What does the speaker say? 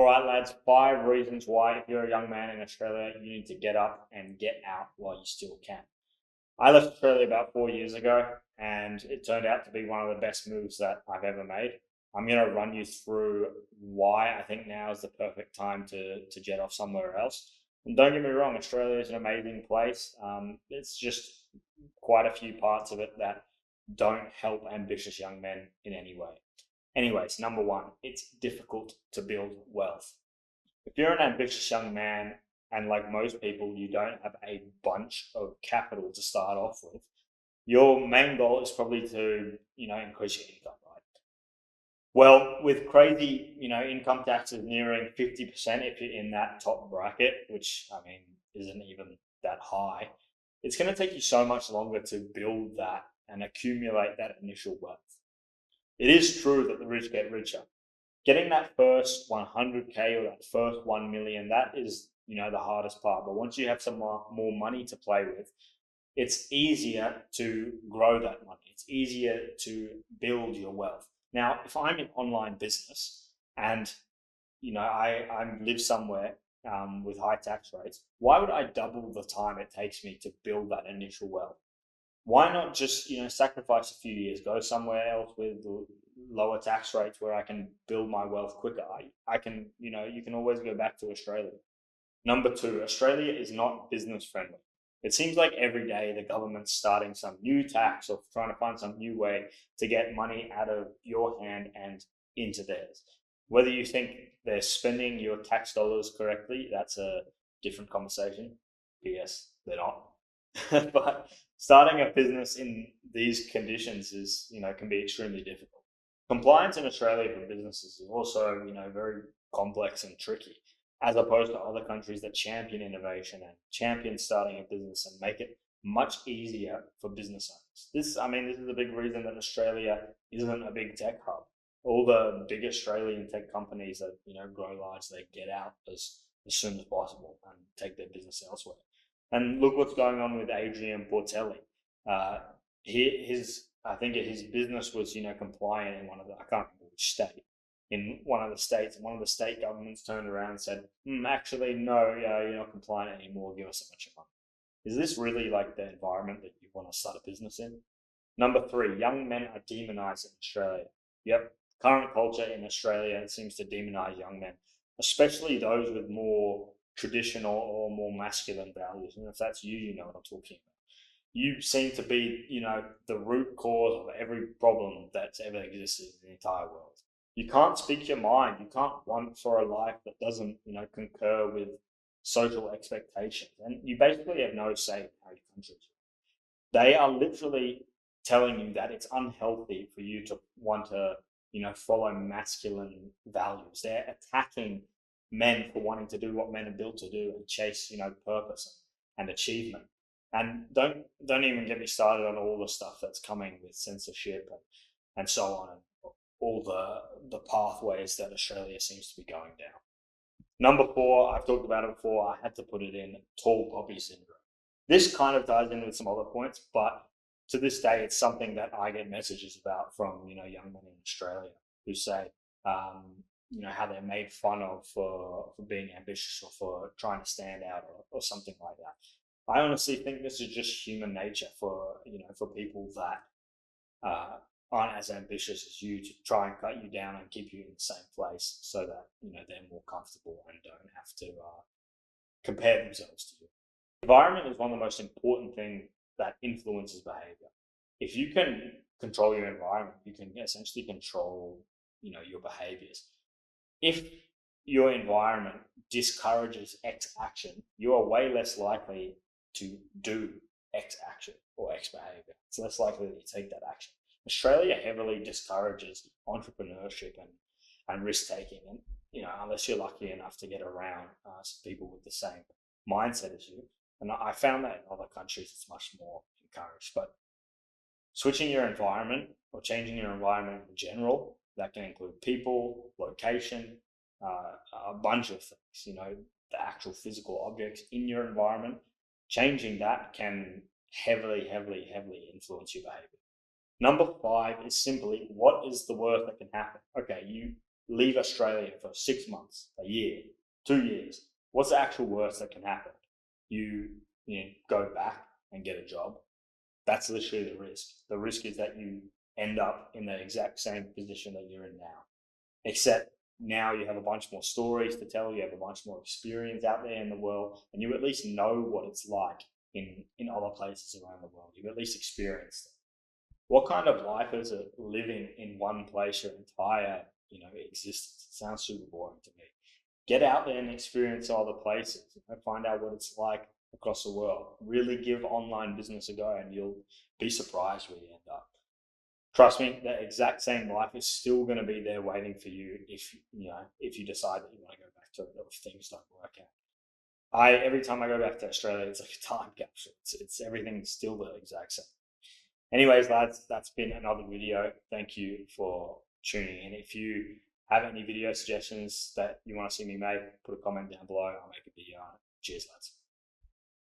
right, lads, 5 reasons why, if you're a young man in Australia, you need to get up and get out while you still can. I left Australia about 4 years ago, and it turned out to be one of the best moves that I've ever made. I'm going to run you through why I think now is the perfect time to jet off somewhere else. And don't get me wrong, Australia is an amazing place. It's just quite a few parts of it that don't help ambitious young men in any way. Anyways, number one, it's difficult to build wealth. If you're an ambitious young man, and like most people, you don't have a bunch of capital to start off with, your main goal is probably to, increase your income, right? Well, with crazy, income taxes nearing 50% if you're in that top bracket, which I mean isn't even that high, it's going to take you so much longer to build that and accumulate that initial wealth. It is true that the rich get richer. Getting that first 100K or that first 1 million, that is, the hardest part. But once you have some more money to play with, it's easier to grow that money. It's easier to build your wealth. Now, if I'm in online business and, I live somewhere with high tax rates, why would I double the time it takes me to build that initial wealth? Why not just sacrifice a few years, go somewhere else with lower tax rates where I can build my wealth quicker? I can, you can always go back to Australia. Number two, Australia is not business friendly. It seems like every day the government's starting some new tax or trying to find some new way to get money out of your hand and into theirs. Whether you think they're spending your tax dollars correctly, that's a different conversation. Yes, they're not. But starting a business in these conditions is, can be extremely difficult. Compliance in Australia for businesses is also, very complex and tricky, as opposed to other countries that champion innovation and champion starting a business and make it much easier for business owners. This is a big reason that Australia isn't a big tech hub. All the big Australian tech companies that, grow large, they get out as soon as possible and take their business elsewhere. And look what's going on with Adrian Portelli. I think his business was, compliant in I can't remember which state, in one of the states, and one of the state governments turned around and said, actually, no, you're not compliant anymore, give us a bunch of money. Is this really like the environment that you want to start a business in? Number three, young men are demonized in Australia. Yep, current culture in Australia seems to demonize young men, especially those with more traditional or more masculine values. And if that's you, you know what I'm talking about. You seem to be, the root cause of every problem that's ever existed in the entire world. You can't speak your mind. You can't want for a life that doesn't, concur with social expectations. And you basically have no say in how your country is. They are literally telling you that it's unhealthy for you to want to, follow masculine values. They're attacking men for wanting to do what men are built to do and chase, purpose and achievement. And don't even get me started on all the stuff that's coming with censorship and so on, and all the pathways that Australia seems to be going down. Number four, I've talked about it before, I had to put it in, tall poppy syndrome. This kind of ties in with some other points, but to this day, it's something that I get messages about from, young men in Australia who say, how they're made fun of for being ambitious or for trying to stand out or something like that. I honestly think this is just human nature for, for people that aren't as ambitious as you to try and cut you down and keep you in the same place so that, they're more comfortable and don't have to compare themselves to you. Environment is one of the most important things that influences behavior. If you can control your environment, you can essentially control, your behaviors. If your environment discourages X action, you are way less likely to do X action or X behavior. It's less likely that you take that action. Australia heavily discourages entrepreneurship and risk taking, and unless you're lucky enough to get around some people with the same mindset as you. And I found that in other countries it's much more encouraged. But switching your environment or changing your environment in general, that can include people, location, a bunch of things, the actual physical objects in your environment. Changing that can heavily, heavily, heavily influence your behavior. Number five is simply, what is the worst that can happen? Okay, leave Australia for 6 months, a year, 2 years. What's the actual worst that can happen? You go back and get a job. That's literally the risk. The risk is that you end up in the exact same position that you're in now, except now you have a bunch more stories to tell. You have a bunch more experience out there in the world, and you at least know what it's like in other places around the world. You've at least experienced it. What kind of life is it living in one place your entire existence? It sounds super boring to me. Get out there and experience other places and find out what it's like across the world. Really give online business a go, and you'll be surprised where you end up. Trust me, that exact same life is still going to be there waiting for you if you decide that you want to go back to it, if things don't work out. Every time I go back to Australia, it's like a time capsule. It's everything's still the exact same. Anyways, lads, that's been another video. Thank you for tuning in. If you have any video suggestions that you want to see me make, put a comment down below. I'll make a video on it. Cheers, lads.